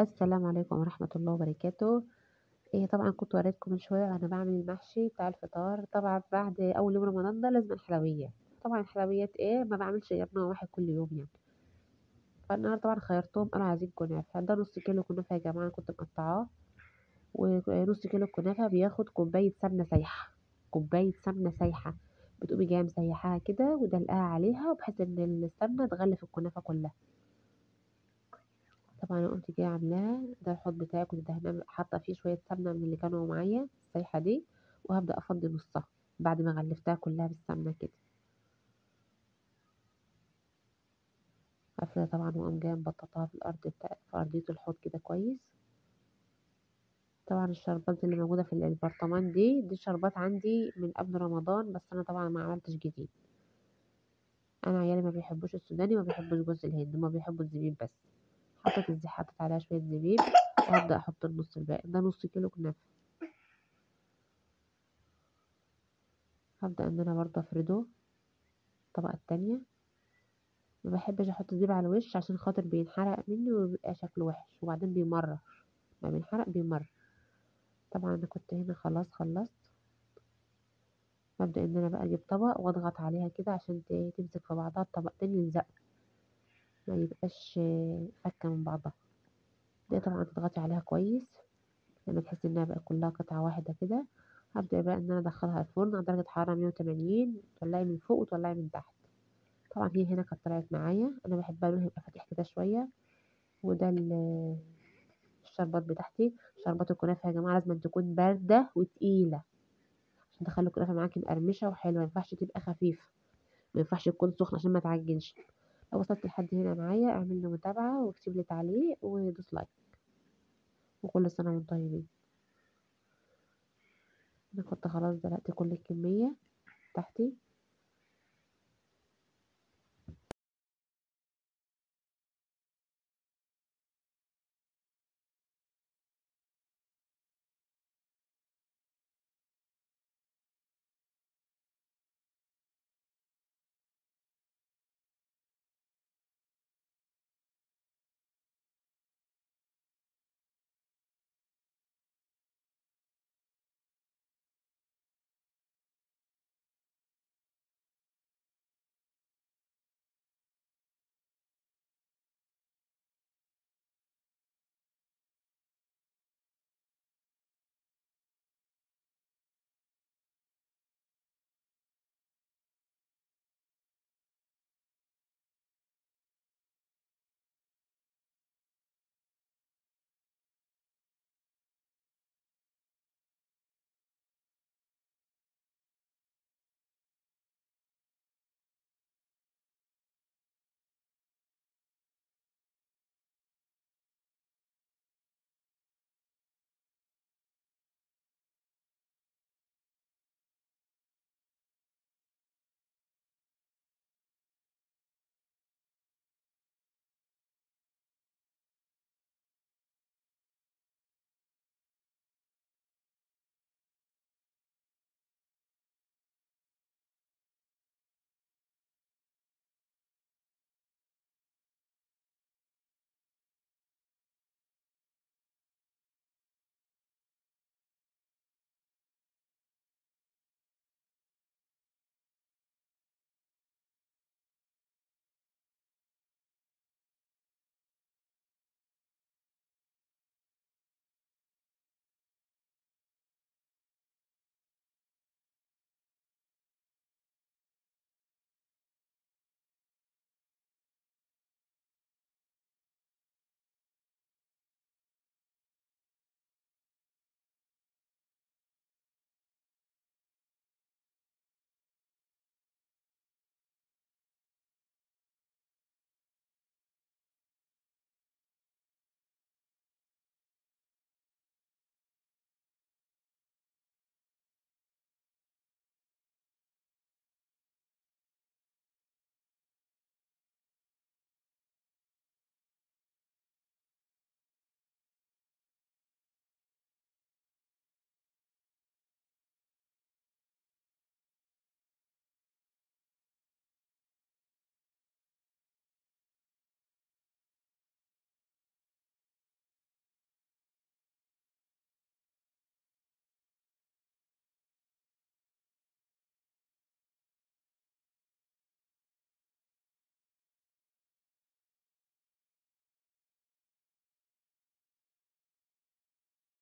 السلام عليكم ورحمة الله وبركاته. طبعًا كنت وريتكم من شوية وأنا باعمل المحشي بتاع الفطار، طبعًا بعد أول يوم رمضان ده لازمًا حلويات، طبعًا الحلويات ما باعملش غير نوع واحد كل يوم يعني، فالنهارده طبعًا خيّرتهم قالوا عايزين كنافة، ده نُص كيلو كنافة يا جماعة كنت مقطعاه، ونُص كيلو الكنافة بياخد كوباية سمنة سايحة، كوباية سمنة سايحة، بتقومي جاية مسيحاها كده ودلقاها عليها بحيث إن السمنة تغلف الكنافة كلها. طبعًا قُمت جاية عاملاها، ده الحوض بتاعي كنت دهناه حاطة فيه شوية سمنة من اللي كانوا معايا السايحة دي، وهابدأ أفضّي نُصّها بعد ما غلّفتها كلّها بالسمنة كده، قافلة طبعًا وأقوم جاية مبطّطاها في الأرض في أرضية الحوض كده كويس. طبعًا الشربات اللي موجودة في البرطمان دي شربات عندي من قبل رمضان، بس أنا طبعًا ما عملتش جديد، أنا عيالي ما بيحبوش السوداني، ما بيحبوش جوز الهند، هُم بيحبوا الزبيب بس، حطيت عليها شوية زبيب وهابدأ أحط النُص الباقي، ده نُص كيلو كنافة. هابدأ إن أنا برضه أفرده الطبقة التانية، ما باحبش أحط زبيب على الوش عشان خاطر بينحرق مني وبيبقى شكله وِحِش، وبعدين بيمرّر، لمّا بينحرق بيمرّر. طبعًا أنا كنت هنا خلاص خلّصت، بابدأ إن أنا بقى أجيب طبق وأضغط عليها كده عشان تمسك في بعضها الطبقتين يلزقوا، ما يبقاش فكة من بعضها. تبدئي طبعًا تضغطي عليها كويس لمّا تحسي إنها بقت كلّها قطعة واحدة كده، هابدأ بقى إن أنا أدخّلها الفرن على درجة حرارة 180 تولّعي من فوق وتولّعي من تحت. طبعًا هي هنا كانت طلعت معايا، أنا باحبها لونها يبقى فاتح كده شوية، وده الشربات بتاعتي، شربات الكنافة يا جماعة لازمًا تكون باردة وتقيلة، عشان تخلّي الكنافة معاكِ مقرمشة وحلوة، ما ينفعش تبقى خفيفة، ما ينفعش تكون سخنة عشان ما تعجنش. لو وصلت لحد هنا معايا اعمل لي متابعة واكتب لي تعليق ودوس لايك، وكل سنة وأنتم طيبين. أنا كنت خلاص دلقت كل الكمية بتاعتي،